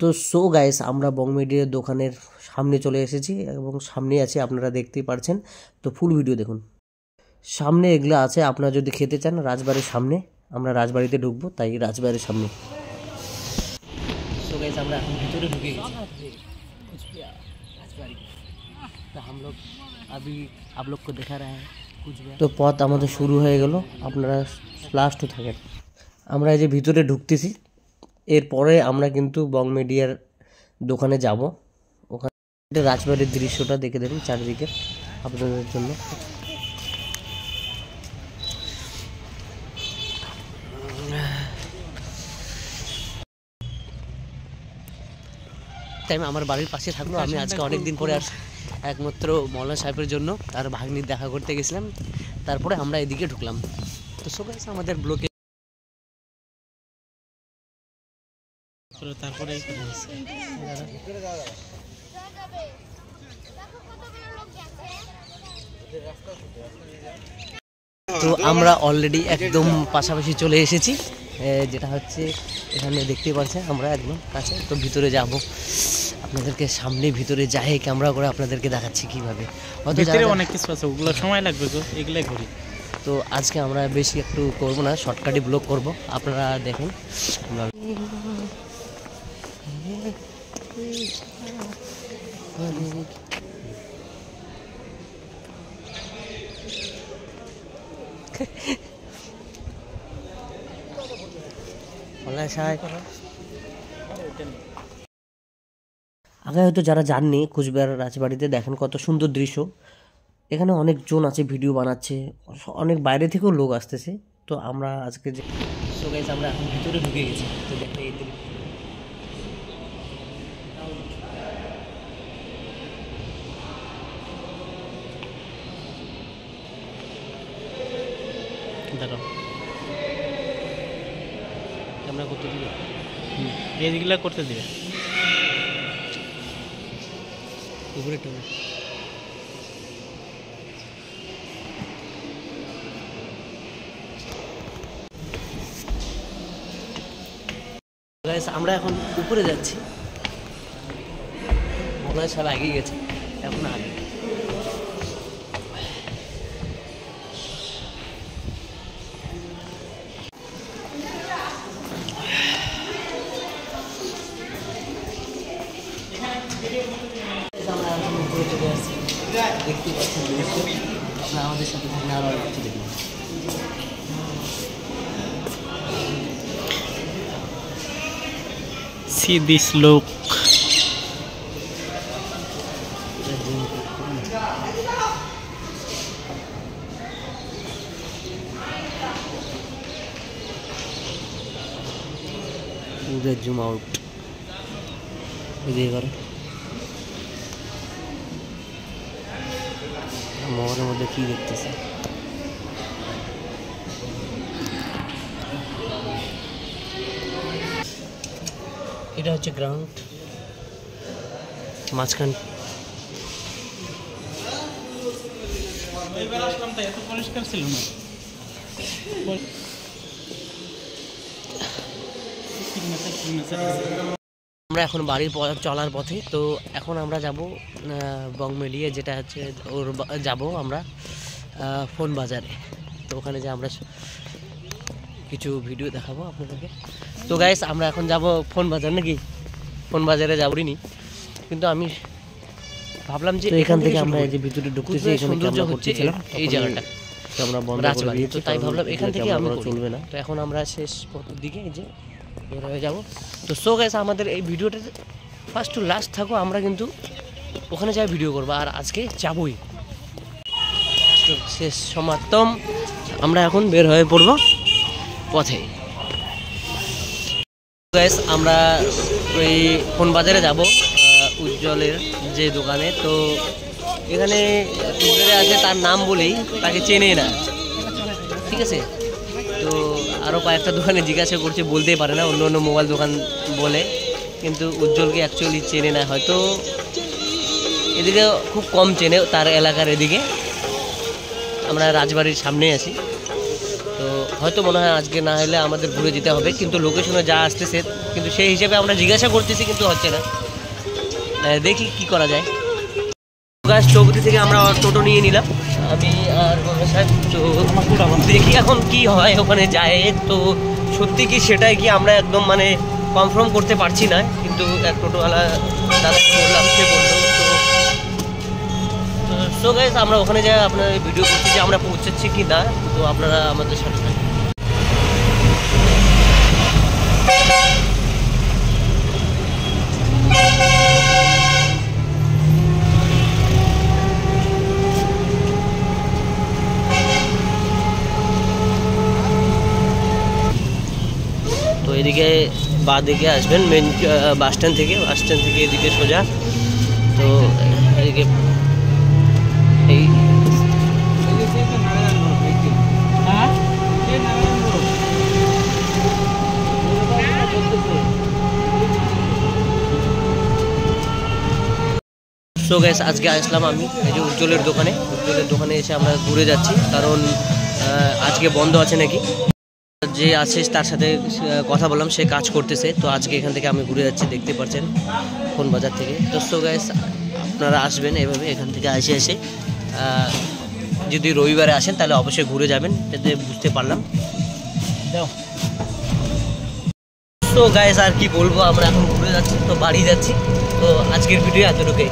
তো so guys, আমরা বং মিডিয়ার দোকানের সামনে চলে এসেছি এবং সামনে আছে, আপনারা দেখতেই পারছেন। তো ফুল ভিডিও দেখুন। সামনে এগুলো আছে, আপনারা যদি খেতে চান রাজবাড়ির সামনে। আমরা রাজবাড়িতে ঢুকবো, তাই রাজবাড়ির সামনে। সো গাইস, আমরা এখন ভিতরে ঢুকে গেছি। हम लोग अभी आप लोग को देखा रहा है কুচবিহার। তো পথ আমাদের শুরু হয়ে গেল, আপনারা লাস্ট থাকেন। আমরা এই যে ভিতরে ঢুকতেছি, এরপরে আমরা কিন্তু বং মিডিয়ার দোকানে যাব। ওখানে রাজবাড়ির দৃশ্যটা দেখে দেবেন চারিদিকে আপনাদের জন্য। টাইম আমার বাড়ির পাশে থাকলো। আমি আজকে অনেক দিন পরে একমাত্র মৌলানা সাহেবের জন্য তার ভাগ্নির দেখা করতে গেছিলাম, তারপরে আমরা এদিকে ঢুকলাম। তো সো গাইস, আমাদের ব্লকে তারপরে তো আমরা অলরেডি একদম পাশাপাশি চলে এসেছি, যেটা হচ্ছে এখানে দেখতেই পাচ্ছেন আমরা একদম কাছে। তো ভিতরে যাব, আপনাদেরকে সামনে ভিতরে যাই ক্যামেরা করে আপনাদেরকে দেখাচ্ছি কীভাবে। ভিতরে অনেক কিছু আছে, ওগুলো সময় লাগবে তো, এগুলাই ঘুরি। তো আজকে আমরা বেশি একটু করবো না, শর্টকাটই ব্লগ করব, আপনারা দেখুন। আগে হয়তো যারা যাননি কুচবিহার রাজবাড়িতে, দেখেন কত সুন্দর দৃশ্য। এখানে অনেকজন আছে, ভিডিও বানাচ্ছে, অনেক বাইরে থেকেও লোক আসতেছে। তো আমরা আজকে যে সো গাইস, আমরা এখন ভিতরে ঢুকে গেছি। তো দেখেন এই দেখো ক্যামেরা করতে দিবে, এইগুলা করতে দিবে উপরে টেনে। আমরা এখন উপরে যাচ্ছি, মনে সব এগিয়ে গেছে, এখন আগে। আমরা এখন উপরে চলে আসছি, দেখতে পাচ্ছেন দৃশ্য। আপনারা আমাদের সাথে থাকলে আরও অনেক কিছু দেখবেন। See this look. पूरे जूम आउट ये करो, मोबाइल मध्य की देखते से এটা হচ্ছে গ্রাউন্ড মাঝখান। এবার আসলাম তো এত পরিষ্কার ছিল না। আমরা এখন বাড়ির চলার পথে। তো এখন আমরা যাব বং মিডিয়া, যেটা হচ্ছে ওর যাব আমরা ফোন বাজারে। তো ওখানে যে আমরা কিছু ভিডিও দেখাবো আপনাদেরকে। তো গাইস, আমরা এখন যাব ফোন বাজার, নাকি ফোন বাজারে যাবনি, কিন্তু আমি ভাবলাম যে এখান থেকে আমরা এই যে ভিতরে ঢুকতেছি, এখানে সৌন্দর্য হচ্ছে এই জায়গাটা, আমরা বন্ধ করে দিয়েছি, তাই ভাবলাম এখান থেকে আমরা চলবে না। তো এখন আমরা শেষ পথের দিকে এই যে বের হয়ে যাব। তো সো গাইস, আমাদের এই ভিডিওটা ফার্স্ট টু লাস্ট থাকো, আমরা কিন্তু ওখানে যাই ভিডিও করবো, আর আজকে যাবই। তো শেষ সমাপ্তম, আমরা এখন বের হয়ে পড়বো পথে। গাইস, আমরা ওই ফোন বাজারে যাব উজ্জ্বলের যে দোকানে। তো এখানে আছে, তার নাম বলেই তাকে চেনে না, ঠিক আছে। তো আরও কয়েকটা দোকানে জিজ্ঞাসা করছে, বলতেই পারে না, অন্য অন্য মোবাইল দোকান বলে, কিন্তু উজ্জ্বলকে অ্যাকচুয়ালি চেনে না, হয়তো এদিকে খুব কম চেনে তার এলাকার এদিকে। আমরা রাজবাড়ির সামনে আছি, তো হয়তো মনে হয় আজকে না হলে আমাদের ঘুরে যেতে হবে, কিন্তু লোকেশনে যা আসতেছে কিন্তু সেই হিসেবে আমরা জিজ্ঞাসা করতেছি কিন্তু হচ্ছে না। দেখি কি করা যায়। গাছ চৌপতি থেকে আমরা টোটো নিয়ে নিলাম, আমি আর মোহাম্মদ সাহেব। তো দেখি এখন কি হয় ওখানে যায়। তো সত্যি কি সেটাই কি আমরা একদম মানে কনফার্ম করতে পারছি না, কিন্তু এক টোটোওয়ালা দাদাকে বললাম, সে বললো। তো গাইস আমরা ওখানে যাই আপনার ভিডিও করছি যে আমরা পৌঁছাচ্ছি কি না, তো আপনারা আমাদের সাথে থাকুন। তো এদিকে বাঁ দিকে আসবেন মেন বাস স্ট্যান্ড থেকে এদিকে সোজা। তো এদিকে এই সো গাইস আজকে আসলাম আমি এই যে উজ্জ্বলের দোকানে এসে আমরা ঘুরে যাচ্ছি, কারণ আজকে বন্ধ আছে নাকি। যে আছে তার সাথে কথা বললাম, সে কাজ করতেছে। তো আজকে এখান থেকে আমি ঘুরে যাচ্ছি, দেখতে পাচ্ছেন ফোন বাজার থেকে। তো সো গাইস আপনারা আসবেন এভাবে এখান থেকে এসে যদি রবিবারে আসেন তাহলে অবশ্যই ঘুরে যাবেন, যাতে বুঝতে পারলাম। তো গাইস আর কি বলবো, আমরা এখন ঘুরে যাচ্ছি, তো বাড়ি যাচ্ছি। তো আজকের ভিডিও এতটুকুই।